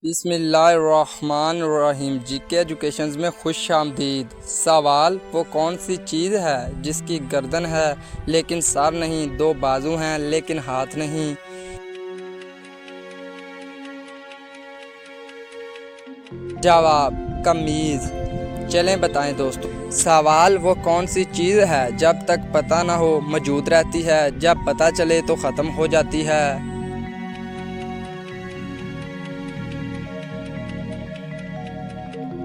बिस्मिल्लाहिर्रहमानिर्रहीम। GK education में खुश आमदीद। सवाल, वो कौन सी चीज़ है जिसकी गर्दन है लेकिन सर नहीं, दो बाजू हैं लेकिन हाथ नहीं? जवाब, कमीज़। चलें बताएं दोस्तों। सवाल, वो कौन सी चीज़ है जब तक पता ना हो मौजूद रहती है, जब पता चले तो ख़त्म हो जाती है?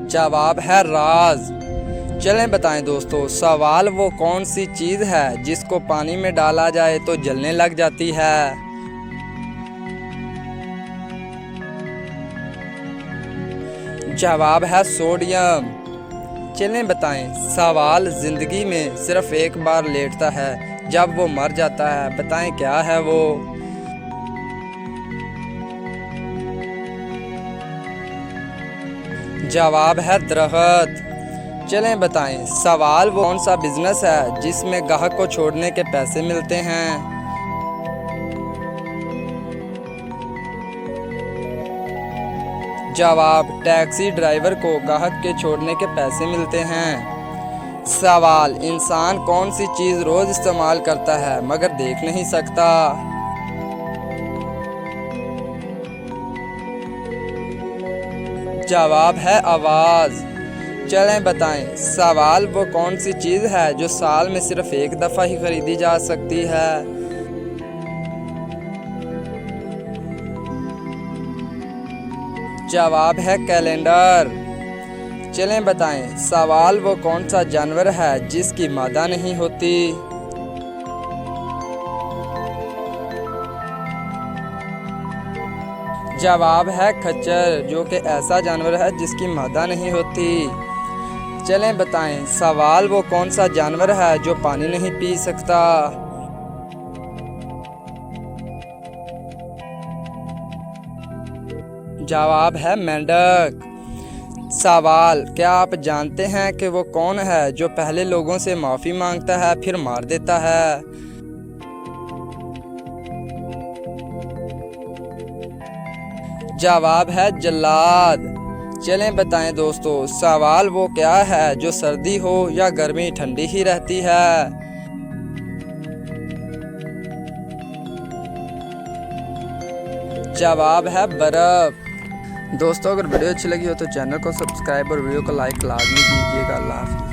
जवाब है राज। चलें बताएं दोस्तों। सवाल, वो कौन सी चीज़ है जिसको पानी में डाला जाए तो जलने लग जाती है? जवाब है सोडियम। चलें बताएं। सवाल, ज़िंदगी में सिर्फ एक बार लेटता है जब वो मर जाता है, बताएं क्या है वो? जवाब है दरख्त। चलें बताएं। सवाल, वो कौन सा बिजनेस है जिसमें ग्राहक को छोड़ने के पैसे मिलते हैं? जवाब, टैक्सी ड्राइवर को ग्राहक के छोड़ने के पैसे मिलते हैं। सवाल, इंसान कौन सी चीज़ रोज़ इस्तेमाल करता है मगर देख नहीं सकता? जवाब है आवाज़। चलें बताएं। सवाल, वो कौन सी चीज़ है जो साल में सिर्फ एक दफ़ा ही खरीदी जा सकती है? जवाब है कैलेंडर। चलें बताएं। सवाल, वो कौन सा जानवर है जिसकी मादा नहीं होती? जवाब है खच्चर, जो कि ऐसा जानवर है जिसकी मादा नहीं होती। चलें बताएं। सवाल, वो कौन सा जानवर है जो पानी नहीं पी सकता? जवाब है मेंढक। सवाल, क्या आप जानते हैं कि वो कौन है जो पहले लोगों से माफ़ी मांगता है फिर मार देता है? जवाब है जल्लाद। चलें बताएं दोस्तों। सवाल, वो क्या है जो सर्दी हो या गर्मी ठंडी ही रहती है? जवाब है बर्फ़। दोस्तों, अगर वीडियो अच्छी लगी हो तो चैनल को सब्सक्राइब और वीडियो को लाइक लाजमी कीजिएगा। अल्लाह हाफ़िज़।